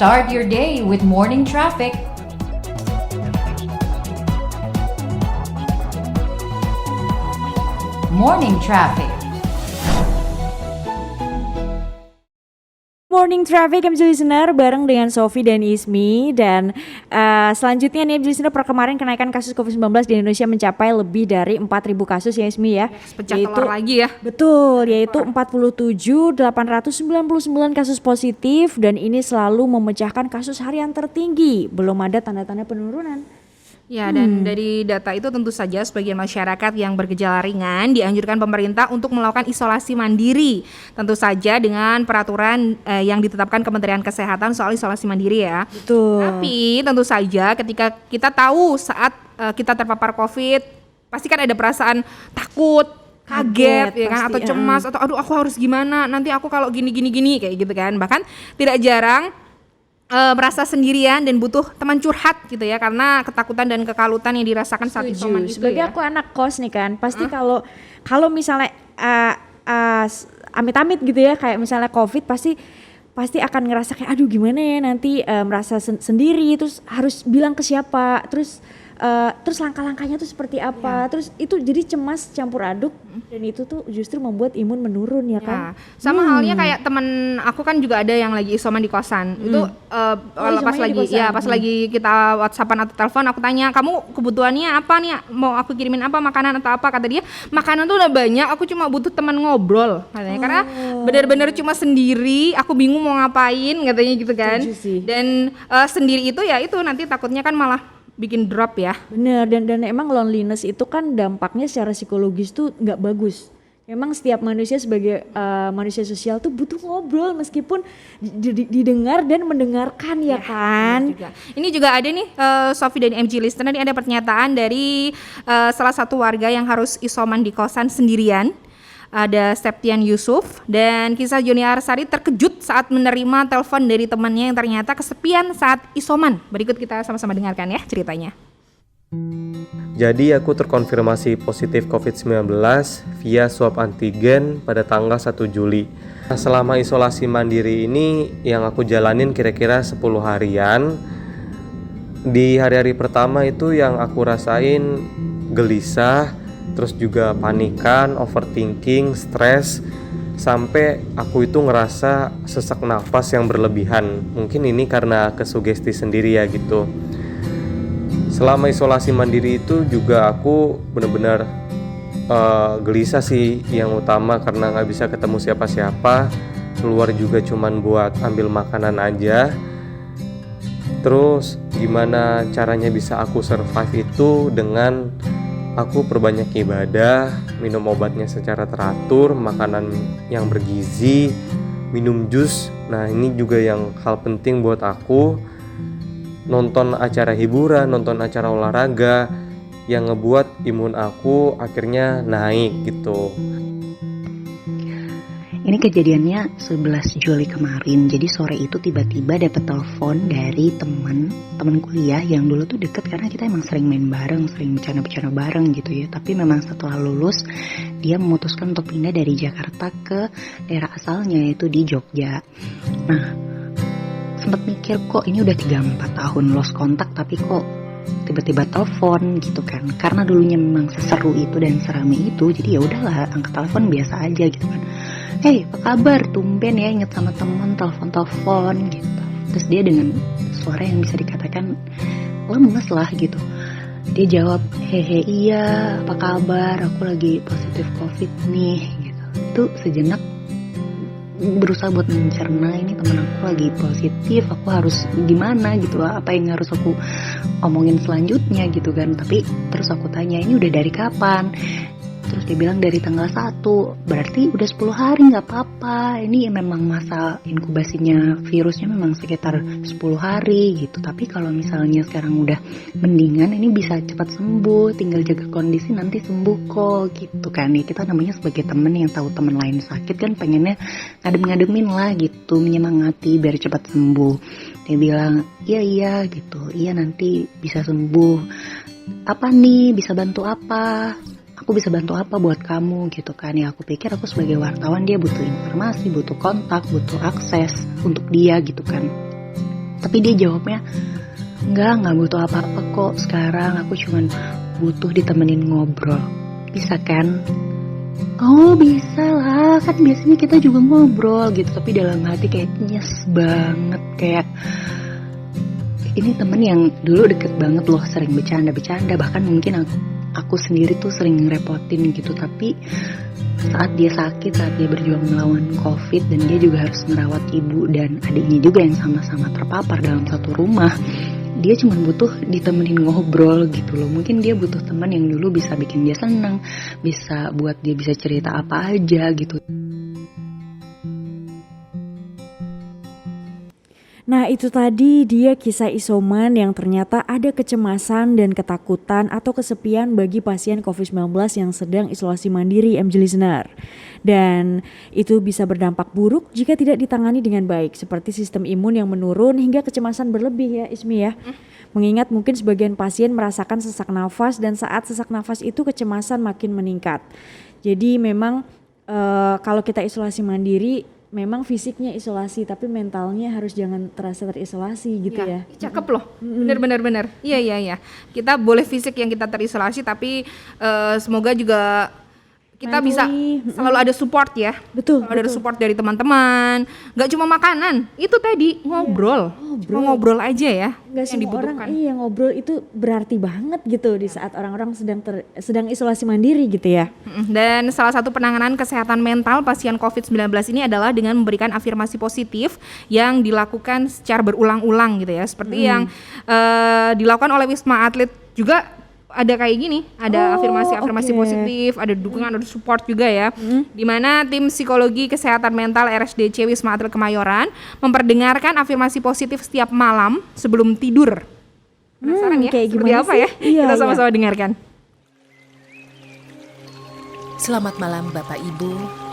Start your day with morning traffic. Morning traffic. Morning Traffic MC Listener bareng dengan Sofi dan Ismi. Dan selanjutnya nih MC Listener, per kemarin kenaikan kasus COVID-19 di Indonesia mencapai lebih dari 4.000 kasus ya Ismi ya. Pecah telur lagi ya. Betul, yaitu 47.899 kasus positif, dan ini selalu memecahkan kasus harian tertinggi. Belum ada tanda-tanda penurunan. Ya, dan dari data itu tentu saja sebagian masyarakat yang bergejala ringan dianjurkan pemerintah untuk melakukan isolasi mandiri. Tentu saja dengan peraturan yang ditetapkan Kementerian Kesehatan soal isolasi mandiri ya. Betul. Tapi tentu saja ketika kita tahu saat kita terpapar COVID, pasti kan ada perasaan takut, kaget ya kan, atau cemas, atau aduh aku harus gimana, nanti aku kalau gini kayak gitu kan. Bahkan tidak jarang merasa sendirian dan butuh teman curhat gitu ya, karena ketakutan dan kekalutan yang dirasakan saat isoman itu. Sebagai ya. aku anak kos nih kan, pasti kalau misalnya amit-amit gitu ya, kayak misalnya COVID, pasti akan ngerasa kayak aduh gimana ya nanti, merasa sendiri, terus harus bilang ke siapa, terus langkah-langkahnya tuh seperti apa, terus itu jadi cemas campur aduk, dan itu tuh justru membuat imun menurun ya kan. Sama halnya kayak temen aku kan juga ada yang lagi isoman di kosan. Itu pas lagi kita WhatsAppan atau telepon, aku tanya, kamu kebutuhannya apa nih, mau aku kirimin apa, makanan atau apa? Kata dia, makanan tuh udah banyak, aku cuma butuh teman ngobrol katanya. Karena benar-benar cuma sendiri, aku bingung mau ngapain katanya gitu kan. Dan sendiri itu ya itu nanti takutnya kan malah bikin drop ya. Bener, dan emang loneliness itu kan dampaknya secara psikologis tuh nggak bagus. Memang setiap manusia sebagai manusia sosial tuh butuh ngobrol, meskipun didengar dan mendengarkan ya kan. Ini juga ada nih Sofi dan MG Listener, ini ada pernyataan dari salah satu warga yang harus isoman di kosan sendirian. Ada Septian Yusuf, dan kisah Joni Arsari terkejut saat menerima telepon dari temannya yang ternyata kesepian saat isoman. Berikut kita sama-sama dengarkan ya ceritanya. Jadi aku terkonfirmasi positif COVID-19 via swab antigen pada tanggal 1 Juli. Nah, selama isolasi mandiri ini yang aku jalanin kira-kira 10 harian. Di hari-hari pertama itu yang aku rasain gelisah, terus juga panikan, overthinking, stres, sampai aku itu ngerasa sesak nafas yang berlebihan. Mungkin ini karena kesugesti sendiri ya gitu. Selama isolasi mandiri itu juga aku benar-benar gelisah sih yang utama, karena nggak bisa ketemu siapa-siapa, keluar juga cuman buat ambil makanan aja. Terus gimana caranya bisa aku survive itu dengan aku perbanyak ibadah, minum obatnya secara teratur, makanan yang bergizi, minum jus. Nah ini juga yang hal penting buat aku. Nonton acara hiburan, nonton acara olahraga yang ngebuat imun aku akhirnya naik gitu. Ini kejadiannya 11 Juli kemarin. Jadi sore itu tiba-tiba dapet telepon dari teman kuliah yang dulu tuh deket, karena kita emang sering main bareng, sering bercanda-bercanda bareng gitu ya. Tapi memang setelah lulus dia memutuskan untuk pindah dari Jakarta ke daerah asalnya, yaitu di Jogja. Nah, sempat mikir kok ini udah 3-4 tahun lost kontak, tapi kok tiba-tiba telepon gitu kan. Karena dulunya memang seseru itu dan serame itu, jadi ya udahlah angkat telepon biasa aja gitu kan. Hey, apa kabar? Tumben ya inget sama temen, telepon gitu. Terus dia dengan suara yang bisa dikatakan lemes lah gitu. Dia jawab, hehe iya, apa kabar? Aku lagi positif COVID nih gitu. Itu sejenak berusaha buat mencerna, ini temen aku lagi positif, aku harus gimana gitu, apa yang harus aku omongin selanjutnya gitu kan. Tapi terus aku tanya, ini udah dari kapan? Terus dia bilang dari tanggal 1, berarti udah 10 hari gak apa-apa. Ini memang masa inkubasinya virusnya memang sekitar 10 hari gitu. Tapi kalau misalnya sekarang udah mendingan, ini bisa cepat sembuh, tinggal jaga kondisi nanti sembuh kok gitu kan. Ya kita namanya sebagai temen yang tahu temen lain sakit kan pengennya ngadem-ngademin lah gitu, menyemangati biar cepat sembuh. Dia bilang iya gitu, iya nanti bisa sembuh. Apa nih, bisa bantu apa? Aku bisa bantu apa buat kamu gitu kan. Ya aku pikir aku sebagai wartawan, dia butuh informasi, butuh kontak, butuh akses untuk dia gitu kan. Tapi dia jawabnya, nggak butuh apa-apa kok sekarang, aku cuman butuh ditemenin ngobrol. Bisa kan? Oh bisa lah, kan biasanya kita juga ngobrol gitu. Tapi dalam hati kayak nyes banget, kayak ini temen yang dulu deket banget loh, sering bercanda-bercanda. Bahkan mungkin aku sendiri tuh sering ngerepotin gitu. Tapi saat dia sakit, saat dia berjuang melawan COVID, dan dia juga harus merawat ibu dan adiknya juga yang sama-sama terpapar dalam satu rumah, dia cuma butuh ditemenin ngobrol gitu loh. Mungkin dia butuh teman yang dulu bisa bikin dia senang, bisa buat dia bisa cerita apa aja gitu. Nah itu tadi dia kisah isoman yang ternyata ada kecemasan dan ketakutan atau kesepian bagi pasien COVID-19 yang sedang isolasi mandiri, MJ Listener. Dan itu bisa berdampak buruk jika tidak ditangani dengan baik, seperti sistem imun yang menurun hingga kecemasan berlebih ya Ismi ya. Mengingat mungkin sebagian pasien merasakan sesak nafas, dan saat sesak nafas itu kecemasan makin meningkat. Jadi memang kalau kita isolasi mandiri, memang fisiknya isolasi, tapi mentalnya harus jangan terasa terisolasi gitu ya. Cakep loh, bener. Iya. Kita boleh fisik yang kita terisolasi, tapi semoga juga kita bisa selalu ada support ya. Betul. Selalu ada support dari teman-teman. Gak cuma makanan, itu tadi ngobrol. Cuma ngobrol aja ya. Gak yang semua dibutuhkan. orang ngobrol itu berarti banget gitu di saat orang-orang sedang isolasi mandiri gitu ya. Dan salah satu penanganan kesehatan mental pasien COVID-19 ini adalah dengan memberikan afirmasi positif yang dilakukan secara berulang-ulang gitu ya. Seperti yang dilakukan oleh Wisma Atlet juga. Ada kayak gini, ada afirmasi positif, ada dukungan, ada support juga ya. Di mana tim psikologi kesehatan mental RSDC Wisma Atlet Kemayoran memperdengarkan afirmasi positif setiap malam sebelum tidur. Penasaran ya? Kayak Seperti gimana apa sih? ya? Iya, Kita sama-sama dengarkan. Selamat malam Bapak Ibu,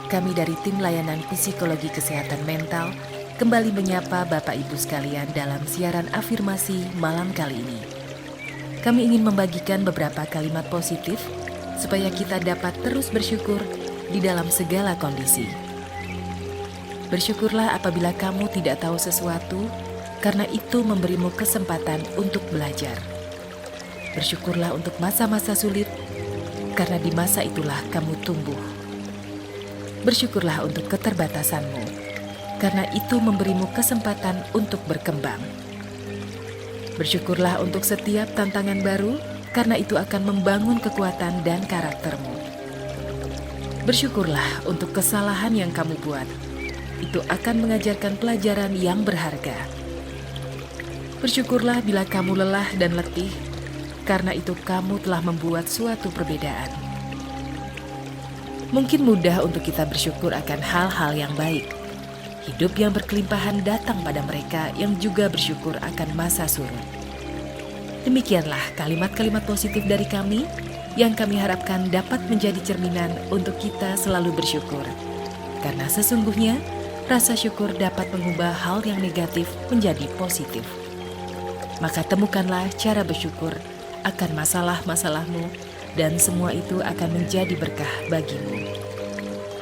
kami dari tim layanan psikologi kesehatan mental kembali menyapa Bapak Ibu sekalian dalam siaran afirmasi malam kali ini. Kami ingin membagikan beberapa kalimat positif supaya kita dapat terus bersyukur di dalam segala kondisi. Bersyukurlah apabila kamu tidak tahu sesuatu, karena itu memberimu kesempatan untuk belajar. Bersyukurlah untuk masa-masa sulit, karena di masa itulah kamu tumbuh. Bersyukurlah untuk keterbatasanmu, karena itu memberimu kesempatan untuk berkembang. Bersyukurlah untuk setiap tantangan baru, karena itu akan membangun kekuatan dan karaktermu. Bersyukurlah untuk kesalahan yang kamu buat, itu akan mengajarkan pelajaran yang berharga. Bersyukurlah bila kamu lelah dan letih, karena itu kamu telah membuat suatu perbedaan. Mungkin mudah untuk kita bersyukur akan hal-hal yang baik. Hidup yang berkelimpahan datang pada mereka yang juga bersyukur akan masa surut. Demikianlah kalimat-kalimat positif dari kami yang kami harapkan dapat menjadi cerminan untuk kita selalu bersyukur. Karena sesungguhnya rasa syukur dapat mengubah hal yang negatif menjadi positif. Maka temukanlah cara bersyukur akan masalah-masalahmu, dan semua itu akan menjadi berkah bagimu.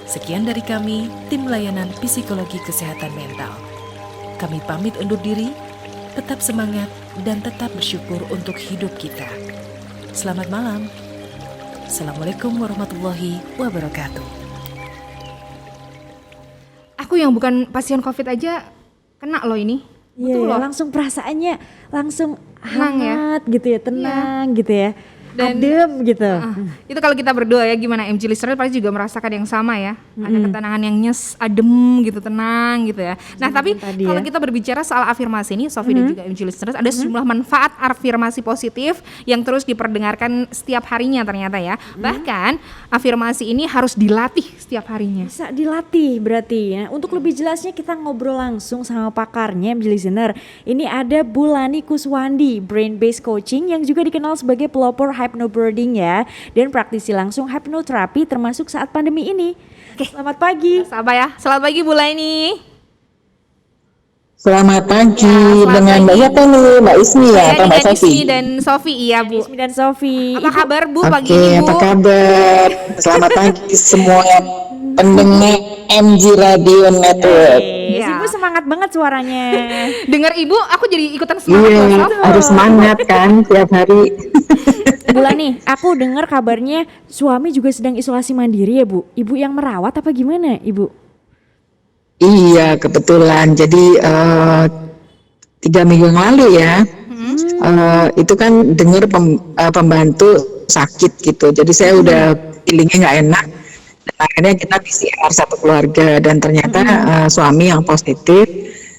Sekian dari kami, tim layanan psikologi kesehatan mental. Kami pamit undur diri, tetap semangat dan tetap bersyukur untuk hidup kita. Selamat malam. Assalamualaikum warahmatullahi wabarakatuh. Aku yang bukan pasien COVID aja kena loh ini. Iya, Betul loh. langsung perasaannya langsung Tenang ya. hangat gitu ya, tenang gitu ya. Dan adem gitu. Itu kalau kita berdua ya, gimana MJ Listener pasti juga merasakan yang sama ya. Ada ketenangan yang adem gitu, tenang gitu ya. Nah tapi tadi kalau ya. kita berbicara soal afirmasi ini, Sofi dan juga MJ Listener, ada sejumlah manfaat afirmasi positif yang terus diperdengarkan setiap harinya ternyata ya. Bahkan afirmasi ini harus dilatih setiap harinya. Bisa dilatih berarti ya. Untuk lebih jelasnya kita ngobrol langsung sama pakarnya MJ Listener. Ini ada Bulani Kuswandi, Brain Based Coaching yang juga dikenal sebagai pelopor hypnobirthing ya, dan praktisi langsung hipnoterapi termasuk saat pandemi ini. Oke, selamat pagi. Sabar ya. Selamat pagi Bu Laini. Selamat pagi selamat dengan Mbak pagi. siapa nih? Mbak Ismi ya atau Mbak dengan Sofi? Ismi dan Sofi, iya Bu. Ismi dan Sofi. Apa kabar Bu Oke, pagi ini Bu? apa kabar? Selamat pagi semuanya. pendengar MG Radio Network. Yes, Ibu semangat banget suaranya. Dengar Ibu, aku jadi ikutan semangat Iya, loh, Sof. harus semangat kan tiap hari. Bulan nih, aku dengar kabarnya suami juga sedang isolasi mandiri ya Bu. Ibu yang merawat apa gimana Ibu? Iya, kebetulan. Jadi 3 minggu yang lalu ya, itu kan dengar pembantu sakit gitu. Jadi saya udah feelingnya nggak enak. Dan akhirnya kita PCR satu keluarga dan ternyata suami yang positif.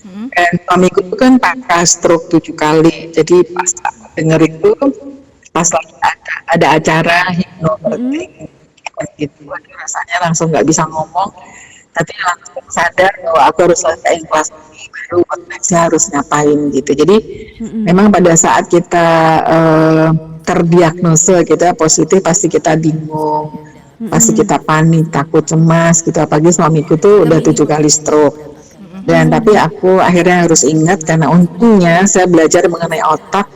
Dan suamiku itu kan pasca stroke 7 kali. Jadi pas dengar itu, pas lagi ada acara hipnotis gitu, rasanya langsung nggak bisa ngomong. Tapi langsung sadar bahwa aku harus selesaiin kelas ini, baru nextnya harus ngapain gitu. Jadi memang pada saat kita terdiagnosa kita positif, pasti kita bingung, pasti kita panik, takut, cemas gitu. Apalagi suamiku tuh udah 7 kali stroke. Dan tapi aku akhirnya harus ingat, karena untungnya saya belajar mengenai otak,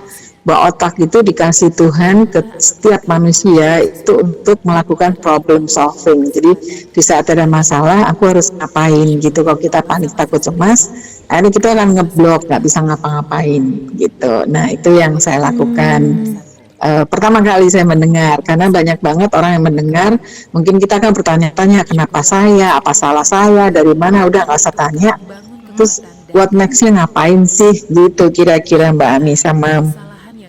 bahwa otak itu dikasih Tuhan ke setiap manusia itu untuk melakukan problem solving. Jadi di saat ada masalah aku harus ngapain gitu. Kalau kita panik, takut, cemas, akhirnya kita akan ngeblok, nggak bisa ngapa-ngapain gitu. Nah itu yang saya lakukan. Pertama kali saya mendengar, karena banyak banget orang yang mendengar, mungkin kita akan bertanya-tanya kenapa saya, apa salah saya, dari mana, udah nggak usah tanya. Terus what next-nya ngapain sih gitu kira-kira Mbak Ami sama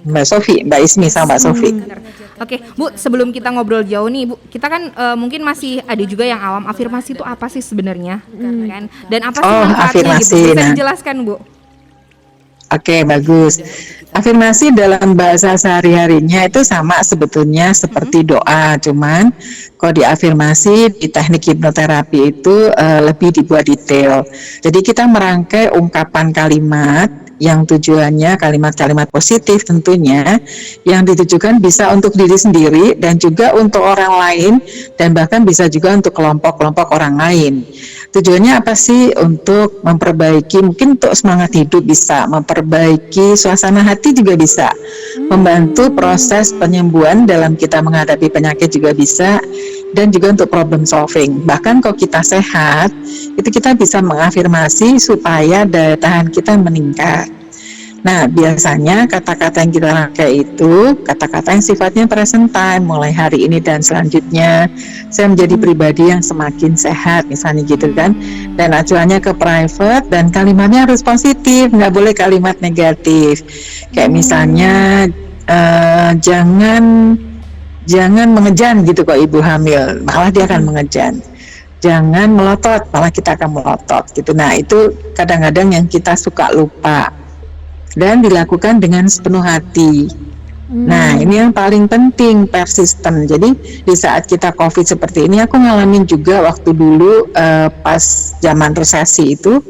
Mbak Sofi, Mbak Ismi sama Mbak Sofi. Oke, Bu, sebelum kita ngobrol jauh nih, Bu, kita kan mungkin masih ada juga yang awam, afirmasi itu apa sih sebenarnya, kan? Dan apa sih manfaatnya gitu? Bisa dijelaskan, Bu? Oke, bagus. Afirmasi dalam bahasa sehari-harinya itu sama sebetulnya seperti doa, cuman kalau di afirmasi di teknik hipnoterapi itu lebih dibuat detail. Jadi kita merangkai ungkapan kalimat yang tujuannya kalimat-kalimat positif tentunya, yang ditujukan bisa untuk diri sendiri dan juga untuk orang lain, dan bahkan bisa juga untuk kelompok-kelompok orang lain. Tujuannya apa sih? Untuk memperbaiki, mungkin untuk semangat hidup bisa, memperbaiki suasana hati juga bisa, membantu proses penyembuhan dalam kita menghadapi penyakit juga bisa, dan juga untuk problem solving. Bahkan kalau kita sehat, itu kita bisa mengafirmasi supaya daya tahan kita meningkat. Nah, biasanya kata-kata yang kita rangkai itu kata-kata yang sifatnya present time, mulai hari ini dan selanjutnya saya menjadi pribadi yang semakin sehat, misalnya gitu kan. Dan acuannya ke private dan kalimatnya harus positif, nggak boleh kalimat negatif. Kayak misalnya jangan mengejan gitu kok ibu hamil, malah dia akan mengejan. Jangan melotot, malah kita akan melotot gitu. Nah, itu kadang-kadang yang kita suka lupa. Dan dilakukan dengan sepenuh hati. Nah, ini yang paling penting, persisten. Jadi di saat kita COVID seperti ini, aku ngalamin juga waktu dulu pas zaman resesi itu,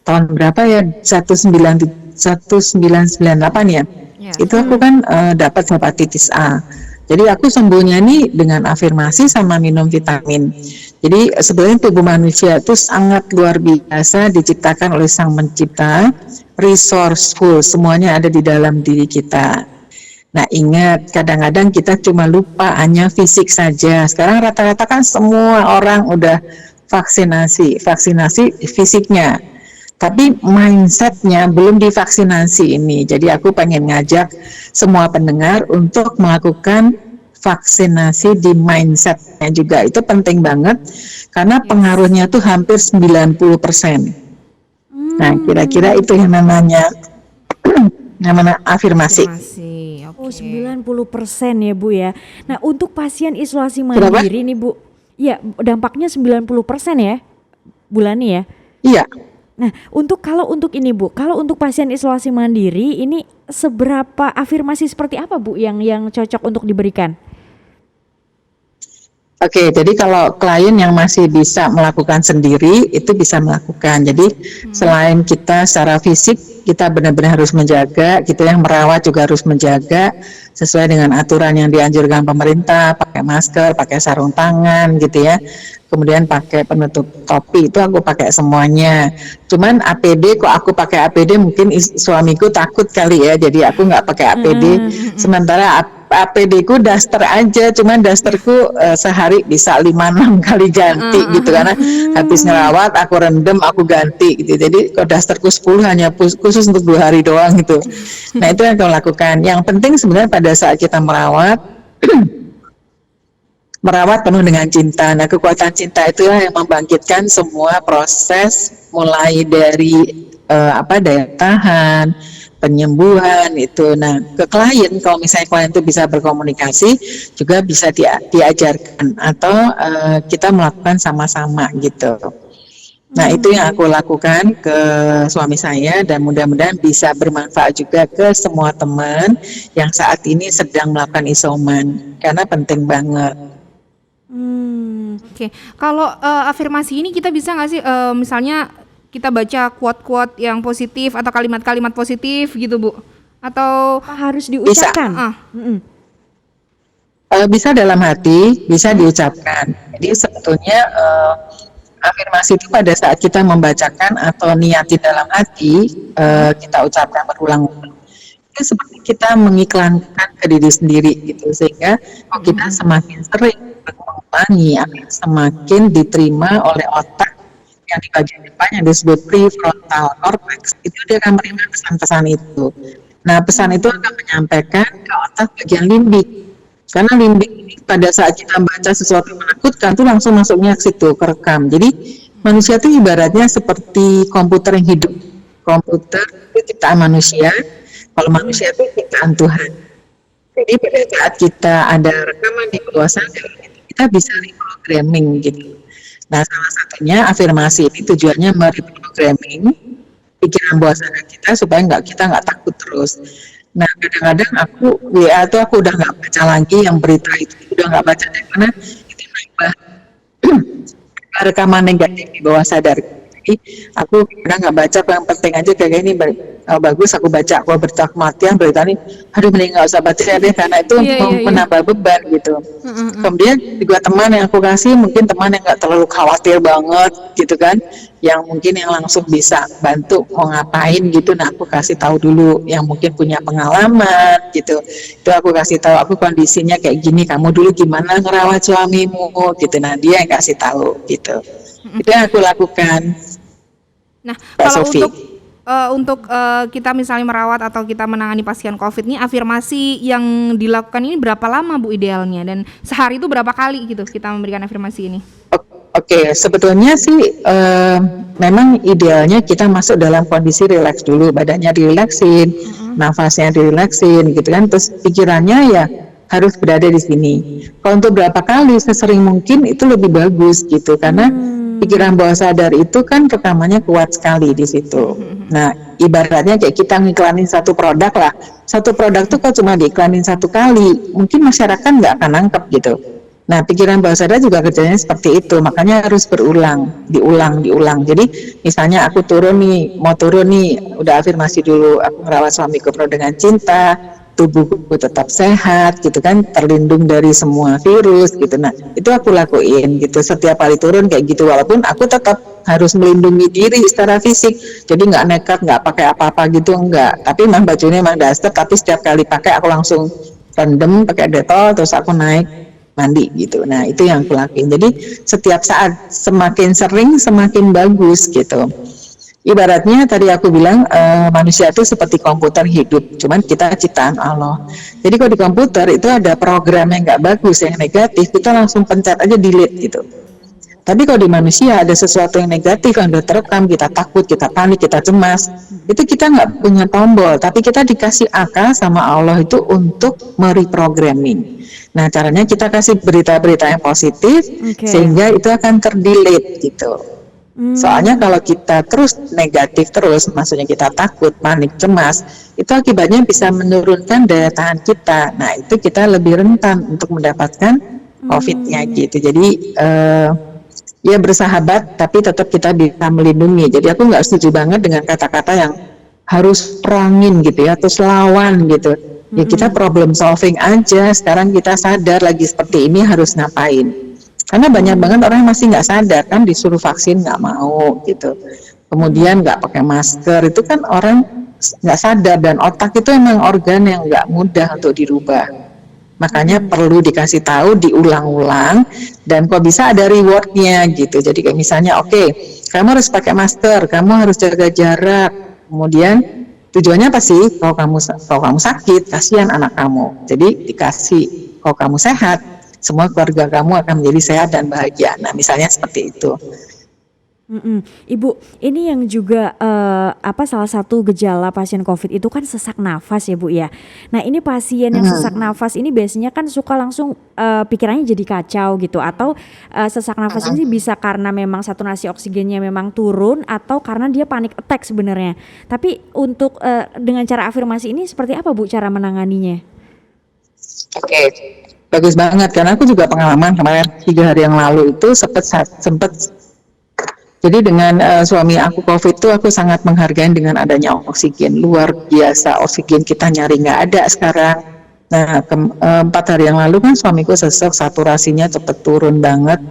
tahun berapa ya, 1998 ya. Itu aku kan dapat hepatitis A. Jadi aku sembuhnya nih dengan afirmasi sama minum vitamin. Jadi sebenarnya tubuh manusia itu sangat luar biasa, diciptakan oleh Sang Pencipta, resourceful, semuanya ada di dalam diri kita. Nah, ingat, kadang-kadang kita cuma lupa hanya fisik saja. Sekarang rata-rata kan semua orang udah vaksinasi fisiknya, tapi mindsetnya belum divaksinasi ini. Jadi aku pengen ngajak semua pendengar untuk melakukan vaksinasi di mindsetnya juga. Itu penting banget karena pengaruhnya tuh hampir 90%. Nah, kira-kira itu yang namanya afirmasi. Okay. Oh, 90% ya Bu ya. Nah, untuk pasien isolasi mandiri nih Bu, ya dampaknya 90% ya Bulani ya? Iya. Nah, kalau untuk ini Bu, kalau untuk pasien isolasi mandiri ini seberapa afirmasi seperti apa Bu yang cocok untuk diberikan? Oke, jadi kalau klien yang masih bisa melakukan sendiri itu bisa melakukan. Jadi selain kita secara fisik kita benar-benar harus menjaga, kita yang merawat juga harus menjaga sesuai dengan aturan yang dianjurkan pemerintah, pakai masker, pakai sarung tangan gitu ya. Kemudian pakai penutup topi, itu aku pakai semuanya. Cuman APD, kok aku pakai APD mungkin suamiku takut kali ya, jadi aku nggak pakai APD. Sementara APD ku daster aja, cuman dasterku sehari bisa 5-6 kali ganti gitu, karena habis ngerawat aku rendem aku ganti gitu. Jadi kalau dasterku 10 hanya khusus untuk 2 hari doang gitu. Nah itu yang aku lakukan. Yang penting sebenarnya pada saat kita merawat merawat penuh dengan cinta. Nah kekuatan cinta itulah yang membangkitkan semua proses, mulai dari daya tahan, penyembuhan itu. Nah, ke klien, kalau misalnya klien itu bisa berkomunikasi, juga bisa diajarkan atau kita melakukan sama-sama gitu. Nah, itu yang aku lakukan ke suami saya dan mudah-mudahan bisa bermanfaat juga ke semua teman yang saat ini sedang melakukan isoman, karena penting banget. Oke. Kalau afirmasi ini kita bisa nggak sih misalnya kita baca quote-quote yang positif atau kalimat-kalimat positif gitu Bu? Atau harus diucapkan? Bisa dalam hati, bisa diucapkan. Jadi sebetulnya afirmasi itu pada saat kita membacakan atau niatin dalam hati, kita ucapkan berulang-ulang. Itu seperti kita mengiklankan ke diri sendiri gitu, sehingga kita semakin sering mengulangi akan semakin diterima oleh otak yang di bagian depan yang disebut prefrontal cortex. Itu dia akan menerima pesan-pesan itu. Nah, pesan itu akan menyampaikan ke otak bagian limbik. Karena limbik ini pada saat kita baca sesuatu yang menakutkan tuh langsung masuknya ke situ, kerekam. Jadi manusia itu ibaratnya seperti komputer yang hidup. Komputer itu ciptaan manusia, kalau manusia itu ciptaan Tuhan. Jadi pada saat kita ada rekaman di bawah sadar, kita bisa reprogramming gitu. Nah, salah satunya afirmasi ini tujuannya mereprogramming pikiran bawah sadar kita supaya kita nggak takut terus. Nah, kadang-kadang aku WA tuh aku udah nggak baca lagi yang berita itu, udah nggak baca deh, karena itu nambah rekaman negatif di bawah sadar. Jadi aku udah nggak baca, yang penting aja kayak ini bagus aku baca, kalau berita kematian, berita ini aduh mending nggak usah baca deh, karena itu menambah beban gitu. Kemudian juga teman yang aku kasih mungkin teman yang nggak terlalu khawatir banget gitu kan, yang mungkin yang langsung bisa bantu mau ngapain gitu. Nah aku kasih tahu dulu, yang mungkin punya pengalaman gitu, itu aku kasih tahu, aku kondisinya kayak gini, kamu dulu gimana ngerawat suamimu gitu. Nah dia yang kasih tahu gitu. Itu yang aku lakukan. Nah, kalau untuk kita misalnya merawat atau kita menangani pasien COVID ini, afirmasi yang dilakukan ini berapa lama Bu idealnya, dan sehari itu berapa kali gitu kita memberikan afirmasi ini? Oke, sebetulnya sih memang idealnya kita masuk dalam kondisi rileks dulu, badannya dirileksin, nafasnya dirileksin gitu kan, terus pikirannya ya harus berada di sini. Kalau untuk berapa kali, sesering mungkin itu lebih bagus gitu, karena pikiran bawah sadar itu kan rekamannya kuat sekali di situ. Nah, ibaratnya kayak kita ngiklanin satu produk lah. Satu produk tuh kalau cuma diiklanin satu kali, mungkin masyarakat nggak akan nangkep gitu. Nah, pikiran bawah sadar juga kerjanya seperti itu, makanya harus berulang, diulang. Jadi, misalnya aku mau turun nih, udah afirmasi dulu, aku merawat suamiku penuh dengan cinta, tubuhku tetap sehat gitu kan, terlindung dari semua virus gitu. Nah itu aku lakuin gitu setiap kali turun kayak gitu, walaupun aku tetap harus melindungi diri secara fisik, jadi nggak nekat, nggak pakai apa-apa gitu, enggak. Tapi memang bajunya memang daster, tapi setiap kali pakai aku langsung rendam pakai detol, terus aku naik mandi gitu. Nah itu yang aku lakuin. Jadi setiap saat semakin sering semakin bagus gitu. Ibaratnya tadi aku bilang manusia itu seperti komputer hidup, cuman kita ciptaan Allah. Jadi kalau di komputer itu ada program yang nggak bagus, yang negatif, kita langsung pencet aja delete gitu. Tapi kalau di manusia ada sesuatu yang negatif yang udah terekam, kita takut, kita panik, kita cemas, itu kita nggak punya tombol, tapi kita dikasih akal sama Allah itu untuk mereprogramming. Nah caranya kita kasih berita-berita yang positif, sehingga itu akan terdelete gitu. Soalnya kalau kita terus negatif terus, maksudnya kita takut, panik, cemas, itu akibatnya bisa menurunkan daya tahan kita. Nah itu kita lebih rentan untuk mendapatkan COVID-nya gitu. Jadi ya bersahabat, tapi tetap kita bisa melindungi. Jadi aku nggak setuju banget dengan kata-kata yang harus perangin gitu ya, terus lawan gitu. Ya kita problem solving aja. Sekarang kita sadar lagi seperti ini harus ngapain. Karena banyak banget orang yang masih nggak sadar kan, disuruh vaksin nggak mau gitu. Kemudian nggak pakai masker, itu kan orang nggak sadar, dan otak itu emang organ yang nggak mudah untuk dirubah. Makanya perlu dikasih tahu, diulang-ulang, dan kok bisa ada rewardnya gitu. Jadi kayak misalnya, oke, kamu harus pakai masker, kamu harus jaga jarak. Kemudian tujuannya apa sih? Kalau kamu sakit, kasihan anak kamu. Jadi dikasih, kalau kamu sehat, semua keluarga kamu akan menjadi sehat dan bahagia. Nah, misalnya seperti itu. Ibu, ini yang juga salah satu gejala pasien COVID itu kan sesak nafas ya Bu ya. Nah ini pasien yang sesak nafas ini biasanya kan suka langsung pikirannya jadi kacau gitu, atau sesak nafas ini bisa karena memang saturasi oksigennya memang turun atau karena dia panic attack sebenarnya. Tapi untuk dengan cara afirmasi ini seperti apa Bu cara menanganinya? Oke, bagus banget karena aku juga pengalaman kemarin 3 hari yang lalu itu sempat. Jadi dengan suami aku COVID itu aku sangat menghargai dengan adanya oksigen, luar biasa, oksigen kita nyari nggak ada sekarang. Nah 4 hari yang lalu kan suamiku sesek, saturasinya cepet turun banget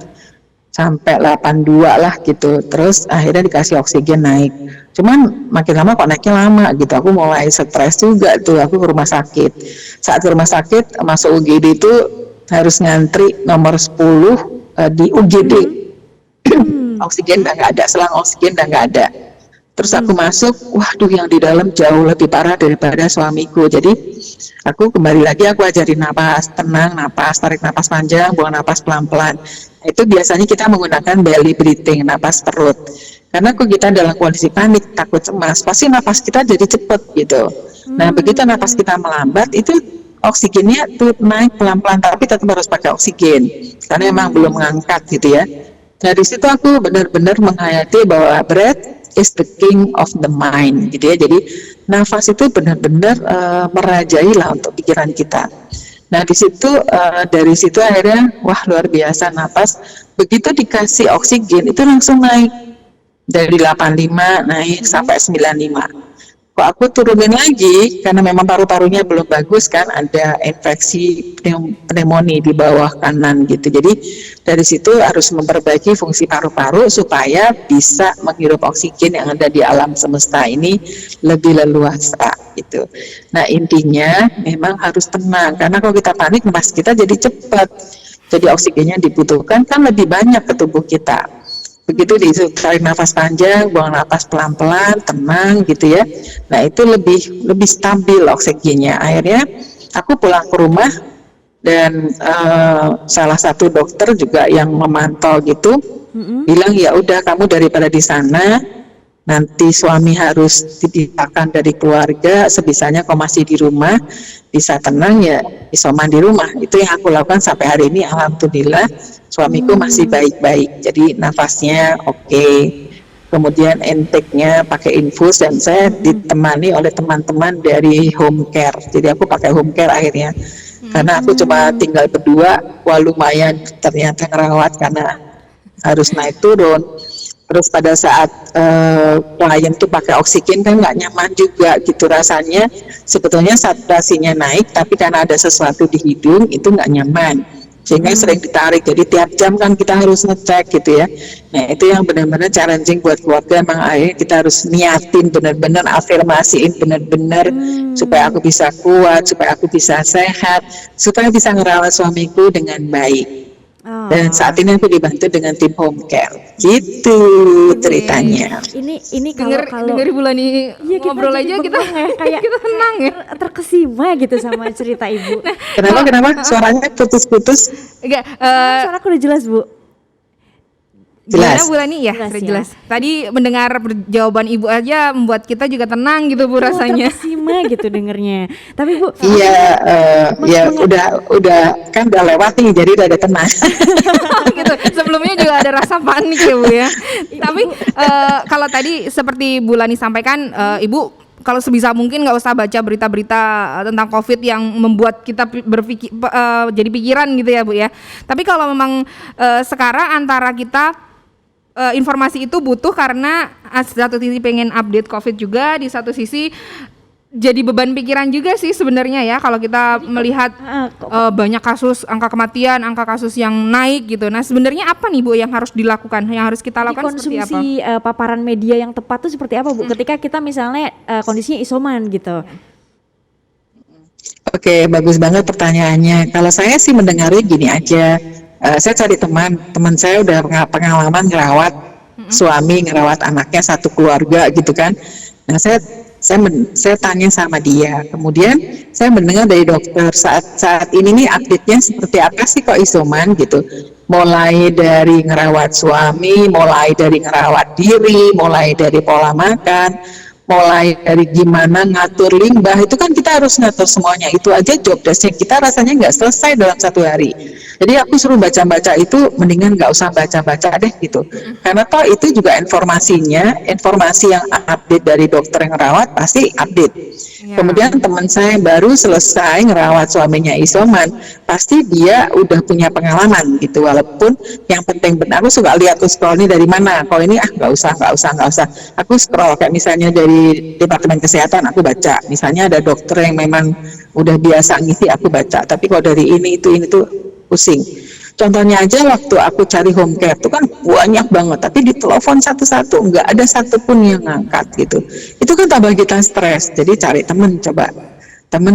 sampai 82 lah gitu, terus akhirnya dikasih oksigen naik. Cuman makin lama kok naiknya lama gitu, aku mulai stres juga tuh, aku ke rumah sakit. Saat ke rumah sakit masuk UGD itu harus ngantri nomor 10 di UGD. Oksigen udah nggak ada, selang oksigen udah nggak ada. Terus aku masuk, waduh yang di dalam jauh lebih parah daripada suamiku. Jadi aku kembali lagi, aku ajarin napas, tenang, napas, tarik napas panjang, buang napas pelan-pelan. Itu biasanya kita menggunakan belly breathing, napas perut. Karena kalau kita dalam kondisi panik, takut cemas, pasti napas kita jadi cepet gitu. Nah begitu napas kita melambat, itu oksigennya tuh naik pelan-pelan, tapi tetap harus pakai oksigen. Karena emang belum mengangkat gitu ya. Dari situ aku benar-benar menghayati bahwa breath is the king of the mind gitu ya. Jadi nafas itu benar-benar merajai lah untuk pikiran kita. Nah di situ dari situ akhirnya wah luar biasa nafas. Begitu dikasih oksigen itu langsung naik dari 85 naik sampai 95. Kok aku turunin lagi karena memang paru-parunya belum bagus kan, ada infeksi pneumonia di bawah kanan gitu. Jadi dari situ harus memperbaiki fungsi paru-paru supaya bisa menghirup oksigen yang ada di alam semesta ini lebih leluasa gitu. Nah intinya memang harus tenang karena kalau kita panik nafas kita jadi cepat. Jadi oksigennya dibutuhkan kan lebih banyak ke tubuh kita. Begitu ditarik nafas panjang, buang nafas pelan-pelan, tenang gitu ya. Nah itu lebih stabil oksigennya. Akhirnya aku pulang ke rumah dan salah satu dokter juga yang memantau gitu bilang ya udah kamu daripada di sana nanti suami harus dipisahkan dari keluarga, sebisanya kau masih di rumah bisa tenang ya isoman di rumah. Itu yang aku lakukan sampai hari ini, alhamdulillah suamiku masih baik-baik, jadi nafasnya oke. Kemudian intake-nya pakai infus dan saya ditemani oleh teman-teman dari home care, jadi aku pakai home care akhirnya karena aku cuma tinggal berdua. Wah lumayan ternyata ngerawat karena harus naik turun. Terus pada saat klien tuh pakai oksigen kan nggak nyaman juga gitu rasanya. Sebetulnya saturasinya naik, tapi karena ada sesuatu di hidung itu nggak nyaman, sehingga sering ditarik. Jadi tiap jam kan kita harus ngecek gitu ya. Nah itu yang benar-benar challenging buat keluarga. Emang akhirnya kita harus niatin benar-benar, afirmasiin benar-benar supaya aku bisa kuat, supaya aku bisa sehat, supaya bisa ngerawat suamiku dengan baik. Dan saat ini aku dibantu dengan tim home care, gitu ceritanya. Ini kalau Dengar bulan ini iya, ngobrol aja kita kayak kita tenang ya. Terkesima gitu sama cerita Ibu. Kenapa? Suaranya putus-putus. Enggak, Suara aku udah jelas Bu. gimana Jelas. bulan ini ya? Jelas, Sudah ya. jelas. Tadi mendengar jawaban Ibu aja membuat kita juga tenang gitu Bu rasanya. Terkesima gitu dengernya. Tapi Bu, Iya, ya udah kan udah lewat nih, jadi udah ada tenang. gitu. Sebelumnya juga ada rasa panik ya Bu ya. Tapi kalau tadi seperti Bu Lani sampaikan, Ibu kalau sebisa mungkin nggak usah baca berita-berita tentang COVID yang membuat kita berpikir jadi pikiran gitu ya Bu ya. Tapi kalau memang sekarang antara kita informasi itu butuh karena satu sisi pengen update COVID juga, di satu sisi jadi beban pikiran juga sih sebenarnya ya kalau kita melihat banyak kasus, angka kematian, angka kasus yang naik gitu. Nah sebenarnya apa nih Bu yang harus dilakukan, yang harus kita lakukan seperti apa? konsumsi paparan media yang tepat tuh seperti apa Bu? Ketika kita misalnya kondisinya isoman gitu. Oke, bagus banget pertanyaannya. Kalau saya sih mendengarnya gini aja. Saya cari teman saya udah pengalaman ngerawat suami, ngerawat anaknya satu keluarga gitu kan. Nah, saya tanya sama dia. Kemudian saya mendengar dari dokter saat ini nih update-nya seperti apa sih kok isoman gitu. Mulai dari ngerawat suami, mulai dari ngerawat diri, mulai dari pola makan, mulai dari gimana ngatur limbah, itu kan kita harus ngatur semuanya. Itu aja job desk-nya kita rasanya nggak selesai dalam satu hari. Jadi aku suruh baca-baca itu, mendingan nggak usah baca-baca deh gitu. Karena toh itu juga informasi yang update dari dokter yang ngerawat pasti update. Kemudian teman saya baru selesai ngerawat suaminya isoman, pasti dia udah punya pengalaman gitu. Walaupun yang penting benar, aku suka lihat tuh scroll ini dari mana. Kalau ini nggak usah. Aku scroll kayak misalnya dari Departemen Kesehatan aku baca. Misalnya ada dokter yang memang udah biasa ngisi aku baca. Tapi kalau dari ini tuh pusing. Contohnya aja waktu aku cari home care itu kan banyak banget, tapi ditelepon satu-satu nggak ada satupun yang ngangkat gitu. Itu kan tambah kita stres. Jadi cari temen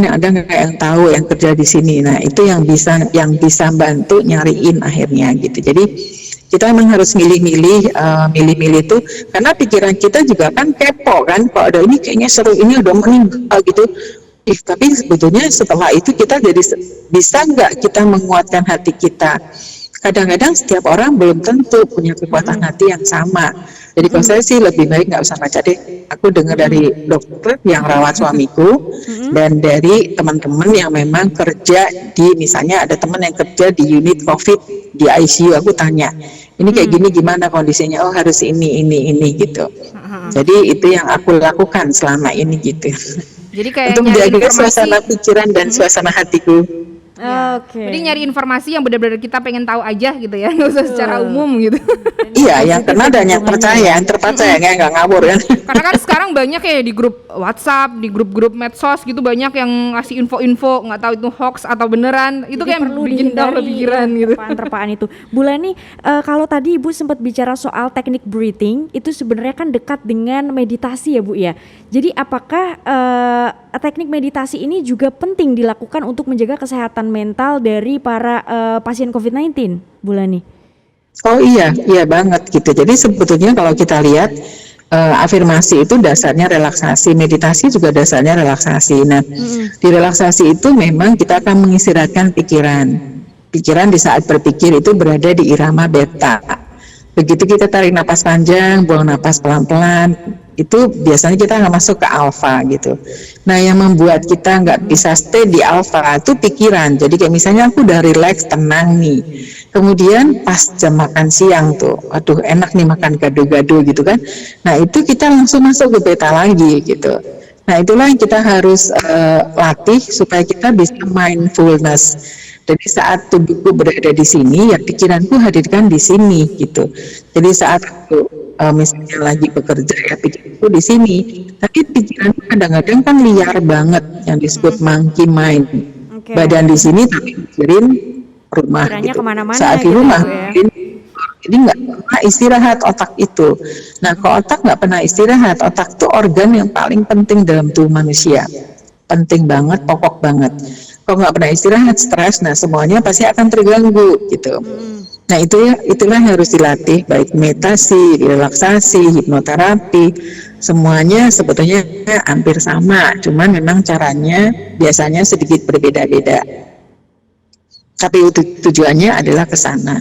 yang ada nggak yang tahu yang kerja di sini. Nah itu yang bisa bantu nyariin akhirnya gitu. Jadi kita memang harus milih-milih tuh karena pikiran kita juga kan kepo kan. Kalau ada ini kayaknya seru, ini udah meninggal gitu. Tapi sebetulnya setelah itu kita jadi bisa nggak kita menguatkan hati kita. Kadang-kadang setiap orang belum tentu punya kekuatan hati yang sama. Jadi kalau saya sih lebih baik nggak usah baca deh. Aku dengar dari dokter yang rawat suamiku dan dari teman-teman yang memang kerja di, misalnya ada teman yang kerja di unit COVID di ICU. Aku tanya, ini kayak gini gimana kondisinya? Oh harus ini gitu. Jadi itu yang aku lakukan selama ini gitu. Jadi kayak untuk nyari menjaga informasi, suasana pikiran dan suasana hatiku. Oke. Jadi nyari informasi yang benar-benar kita pengen tahu aja gitu ya, nggak usah secara umum gitu. Iya, yang kena dan yang percaya, yang terpercaya, nggak ngawur kan. Karena kan sekarang banyak ya di grup WhatsApp, di grup-grup medsos gitu banyak yang ngasih info-info nggak tahu itu hoax atau beneran. Itu Jadi kayak perlu bikin down dihindari pikiran gitu. terpaan itu. Bu Leni, kalau tadi Ibu sempat bicara soal teknik breathing, itu sebenarnya kan dekat dengan meditasi ya Bu ya. Jadi apakah teknik meditasi ini juga penting dilakukan untuk menjaga kesehatan mental dari para pasien COVID-19, Bu Leni? Oh iya banget gitu. Jadi sebetulnya kalau kita lihat afirmasi itu dasarnya relaksasi, meditasi juga dasarnya relaksasi. Nah, di relaksasi itu memang kita akan mengistirahatkan pikiran. Pikiran di saat berpikir itu berada di irama beta. Begitu kita tarik napas panjang, buang napas pelan-pelan, itu biasanya kita nggak masuk ke alfa gitu. Nah yang membuat kita nggak bisa stay di alfa itu pikiran. Jadi kayak misalnya aku udah relax, tenang nih, kemudian pas jam makan siang tuh, aduh enak nih makan gado-gado gitu kan. Nah itu kita langsung masuk ke beta lagi gitu. Nah itulah yang kita harus latih supaya kita bisa mindfulness. Jadi saat tubuhku berada di sini, ya pikiranku hadirkan di sini gitu. Jadi saat aku misalnya lagi bekerja, ya pikiranku di sini. Tapi pikiranku kadang-kadang kan liar banget, yang disebut monkey mind. Okay. Badan di sini tapi pikirin rumah. Pikirannya gitu. kemana-mana Saat di gitu rumah, ya. jadi nggak pernah istirahat otak itu. Nah, kalau otak nggak pernah istirahat, otak itu organ yang paling penting dalam tubuh manusia. Penting banget, pokok banget. Kalau nggak pernah istirahat, stres, nah semuanya pasti akan terganggu gitu. Nah itulah yang harus dilatih, baik meditasi, relaksasi, hipnoterapi, semuanya sebetulnya hampir sama, cuman memang caranya biasanya sedikit berbeda-beda. Tapi tujuannya adalah ke sana.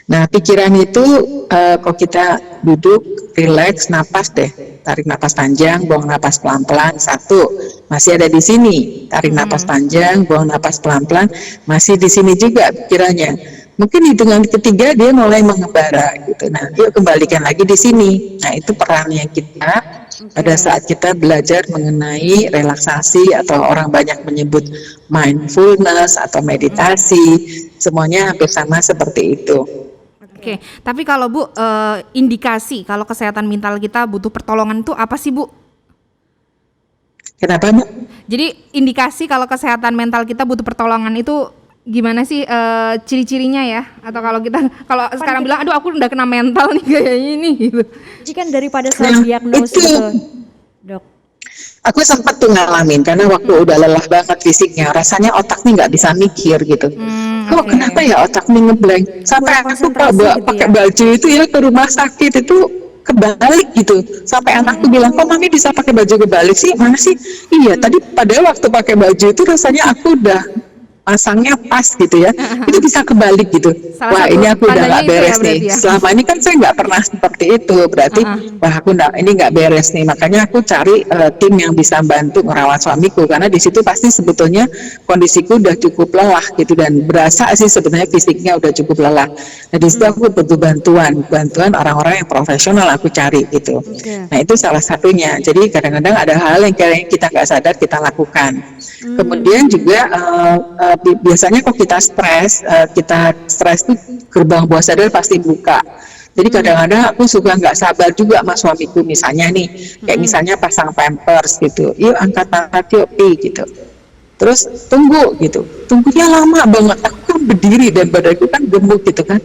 Nah pikiran itu kalau kita duduk, relax, napas deh, tarik napas panjang, buang napas pelan-pelan, satu, masih ada di sini, tarik napas panjang, buang napas pelan-pelan, masih di sini juga pikirannya. Mungkin hitungan ketiga dia mulai mengembara gitu. Nah, yuk kembalikan lagi di sini. Nah, itu perannya kita pada saat kita belajar mengenai relaksasi atau orang banyak menyebut mindfulness atau meditasi, semuanya hampir sama seperti itu. Oke, tapi kalau Bu, indikasi kalau kesehatan mental kita butuh pertolongan itu apa sih Bu? Kenapa, Bu? Jadi indikasi kalau kesehatan mental kita butuh pertolongan itu gimana sih ciri-cirinya ya? Atau kalau sekarang bilang, aduh aku udah kena mental nih kayaknya ini gitu. Jadi kan daripada self diagnosis itu, gitu, Dok. Aku sempat tuh ngalamin karena waktu udah lelah banget fisiknya, rasanya otak nih nggak bisa mikir gitu. Kok kenapa ya otak nih ngeblank? Sampai Kurang aku konsentrasi gitu pakai ya. baju itu ya ke rumah sakit itu kebalik gitu. Sampai anakku bilang, kok mami bisa pakai baju kebalik sih? Mana sih? Iya, tadi pada waktu pakai baju itu rasanya aku udah pasangnya pas gitu ya, itu bisa kebalik gitu. Salah Wah, satu ini aku udah tandanya nggak itu ya beres nih. berarti ya. Selama ini kan saya nggak pernah seperti itu, berarti wah aku ini nggak beres nih. Makanya aku cari tim yang bisa bantu merawat suamiku, karena di situ pasti sebetulnya kondisiku udah cukup lelah gitu, dan berasa sih sebenarnya fisiknya udah cukup lelah. Nah di situ aku butuh bantuan orang-orang yang profesional aku cari gitu. Nah itu salah satunya. Jadi kadang-kadang ada hal yang kayaknya kita nggak sadar kita lakukan. Kemudian juga biasanya kok kita stres tuh gerbang bawah sadar pasti buka. Jadi kadang-kadang aku suka nggak sabar juga sama suamiku, misalnya nih, kayak misalnya pasang pampers gitu, yuk angkat yuk pi gitu. Terus tunggu gitu, tunggunya lama banget. Aku kan berdiri dan badanku kan gemuk gitu kan.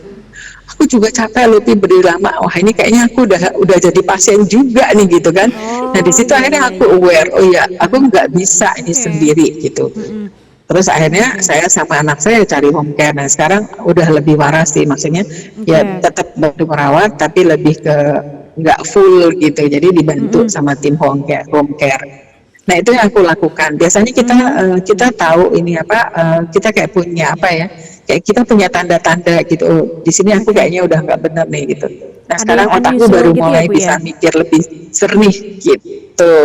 Aku juga capek loh berdiri lama. Wah ini kayaknya aku udah jadi pasien juga nih gitu kan. Nah di situ akhirnya aku aware, oh ya aku nggak bisa ini sendiri gitu. Terus akhirnya saya sama anak saya cari home care. Nah sekarang udah lebih waras sih, maksudnya ya tetap bantu merawat tapi lebih ke nggak full gitu. Jadi dibantu sama tim home care. Nah itu yang aku lakukan. Biasanya kita tahu ini apa, kita kayak punya apa ya, kayak kita punya tanda-tanda gitu. Oh, di sini aku kayaknya udah nggak benar nih gitu. Nah Ada sekarang yang otakku unusual baru gitu ya, mulai Bu, bisa ya? mikir lebih jernih gitu.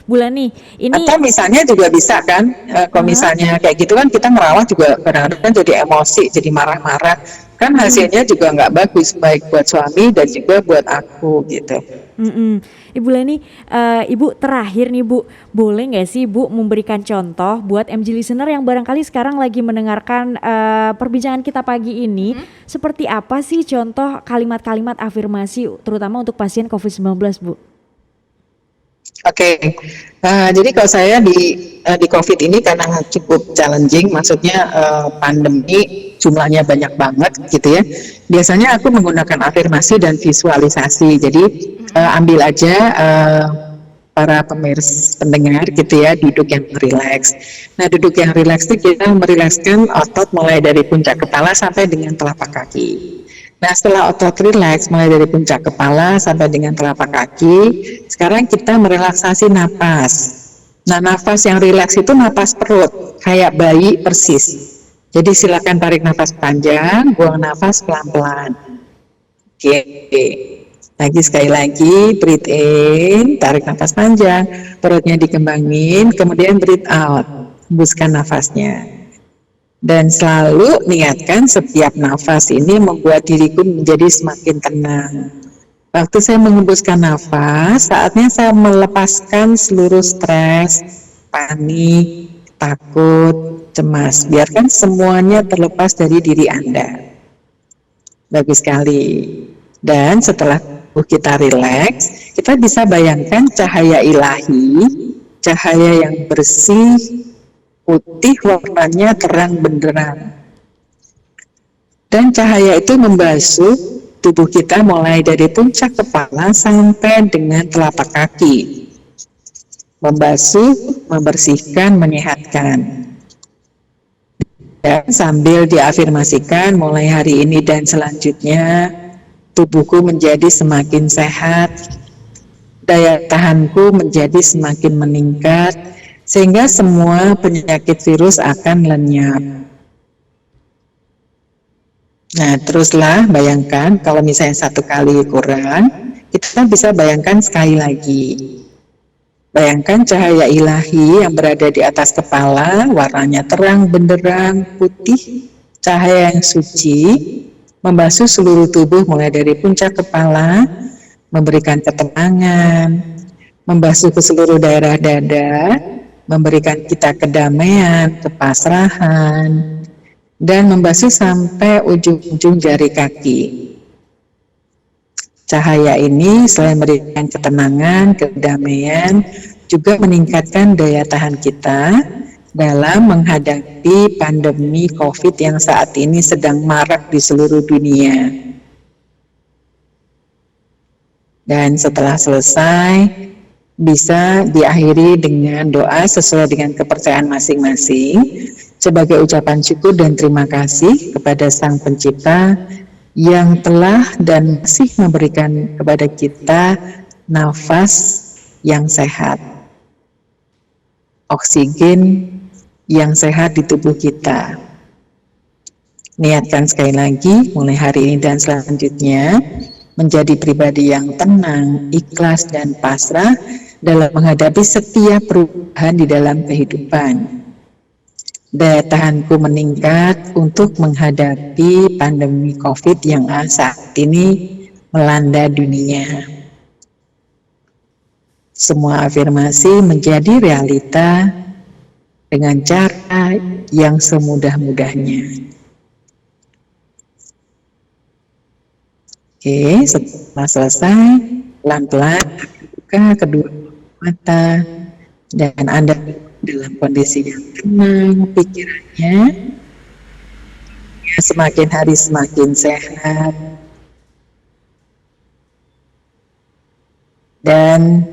Bu Lani, ini Atau misalnya juga bisa kan, kalau misalnya kayak gitu kan kita merawat juga kadang-kadang jadi emosi, jadi marah-marah. Kan hasilnya juga nggak bagus, baik buat suami dan juga buat aku gitu. Ibu Lani, Ibu terakhir nih Bu, boleh nggak sih Bu memberikan contoh buat MG listener yang barangkali sekarang lagi mendengarkan perbincangan kita pagi ini, seperti apa sih contoh kalimat-kalimat afirmasi terutama untuk pasien COVID-19 Bu? Oke, jadi kalau saya di COVID ini karena cukup challenging, maksudnya pandemi jumlahnya banyak banget gitu ya. Biasanya aku menggunakan afirmasi dan visualisasi. Jadi ambil aja para pendengar gitu ya, duduk yang rileks. Nah duduk yang rileks itu kita merilekskan otot mulai dari puncak kepala sampai dengan telapak kaki. Nah setelah otot rileks mulai dari puncak kepala sampai dengan telapak kaki, sekarang kita merelaksasi napas. Nah nafas yang rileks itu napas perut, kayak bayi persis. Jadi silakan tarik nafas panjang, buang nafas pelan-pelan. Oke, lagi sekali lagi, breathe in, tarik nafas panjang, perutnya dikembangin, kemudian breathe out, hembuskan nafasnya. Dan selalu niatkan setiap nafas ini membuat diriku menjadi semakin tenang. Waktu saya menghembuskan nafas, saatnya saya melepaskan seluruh stres, panik, takut, cemas. Biarkan semuanya terlepas dari diri Anda. Bagus sekali. Dan setelah kita rileks, kita bisa bayangkan cahaya ilahi, cahaya yang bersih, putih, warnanya terang benderang. Dan cahaya itu membasuh tubuh kita mulai dari puncak kepala sampai dengan telapak kaki. Membasuh, membersihkan, menyehatkan. Dan sambil diafirmasikan mulai hari ini dan selanjutnya, tubuhku menjadi semakin sehat, daya tahanku menjadi semakin meningkat, sehingga semua penyakit virus akan lenyap. Nah, teruslah bayangkan kalau misalnya satu kali kurang, kita bisa bayangkan sekali lagi. Bayangkan cahaya ilahi yang berada di atas kepala, warnanya terang benderang, putih, cahaya yang suci, membasuh seluruh tubuh mulai dari puncak kepala, memberikan ketenangan, membasuh ke seluruh daerah dada, memberikan kita kedamaian, kepasrahan, dan membasuh sampai ujung-ujung jari kaki. Cahaya ini selain memberikan ketenangan, kedamaian, juga meningkatkan daya tahan kita dalam menghadapi pandemi COVID yang saat ini sedang marak di seluruh dunia. Dan setelah selesai, bisa diakhiri dengan doa sesuai dengan kepercayaan masing-masing sebagai ucapan syukur dan terima kasih kepada Sang Pencipta yang telah dan masih memberikan kepada kita nafas yang sehat, oksigen yang sehat di tubuh kita. Niatkan sekali lagi mulai hari ini dan selanjutnya menjadi pribadi yang tenang, ikhlas, dan pasrah dalam menghadapi setiap perubahan di dalam kehidupan. Daya tahanku meningkat untuk menghadapi pandemi COVID yang saat ini melanda dunia. Semua afirmasi menjadi realita dengan cara yang semudah-mudahnya. Oke, setelah selesai, pelan-pelan buka kedua mata dan Anda dalam kondisi yang tenang, pikirannya semakin hari semakin sehat. Dan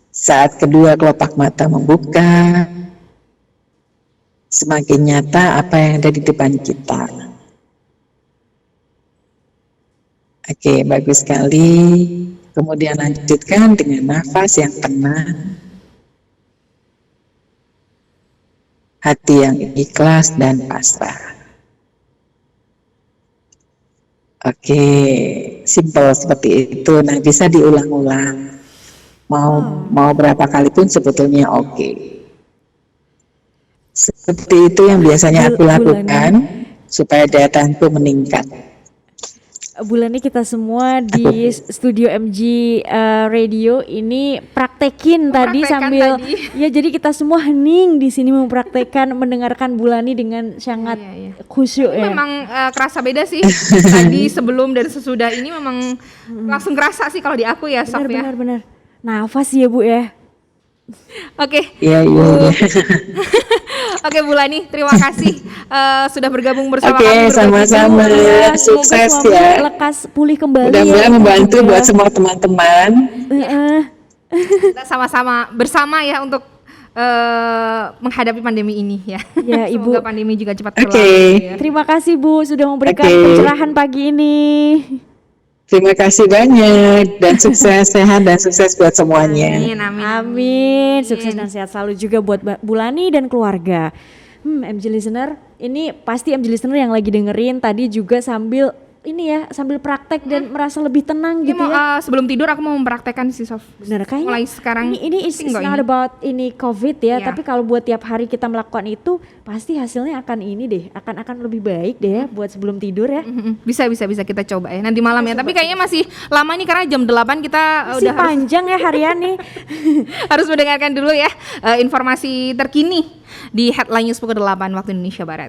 saat kedua kelopak mata membuka, semakin nyata apa yang ada di depan kita. Oke, bagus sekali. Kemudian lanjutkan dengan nafas yang tenang, hati yang ikhlas dan pasrah. Oke, simpel seperti itu. Nah, bisa diulang-ulang. Mau berapa kali pun sebetulnya oke. Seperti itu yang biasanya aku lakukan supaya daya tahanku meningkat. Bulan ini kita semua di studio MG Radio ini praktekin tadi sambil ya, jadi kita semua hening di sini mempraktekkan mendengarkan Bulani dengan sangat khusyuk ya. Memang kerasa beda sih tadi sebelum dan sesudah ini memang langsung kerasa sih kalau di aku ya, Sof ya. Benar. Nafas ya Bu ya. Oke. Iya. Oke Bulani, terima kasih sudah bergabung bersama kami. Oke, sama-sama. Sukses ya. Lekas pulih kembali. Mudah-mudahan membantu buat semua teman-teman. Kita sama-sama bersama ya untuk menghadapi pandemi ini ya. Ya, Ibu. Semoga pandemi juga cepat berlalu. Ya. Terima kasih Bu sudah memberikan pencerahan pagi ini. Terima kasih banyak dan sukses, sehat dan sukses buat semuanya. Amin. Sukses dan sehat selalu juga buat Bulani dan keluarga. MG listener, ini pasti MG listener yang lagi dengerin tadi juga sambil praktek dan merasa lebih tenang gitu ya. Sebelum tidur aku mau mempraktekkan sih, Sof. Bener, kayaknya mulai sekarang ini is not about ini COVID ya, tapi kalau buat tiap hari kita melakukan itu pasti hasilnya akan akan lebih baik deh ya buat sebelum tidur ya. Bisa kita coba ya nanti malam ya. Tapi kayaknya masih lama nih karena jam 8 kita masih udah panjang ya harian nih. Harus mendengarkan dulu ya informasi terkini di Headline News pukul 8 waktu Indonesia Barat.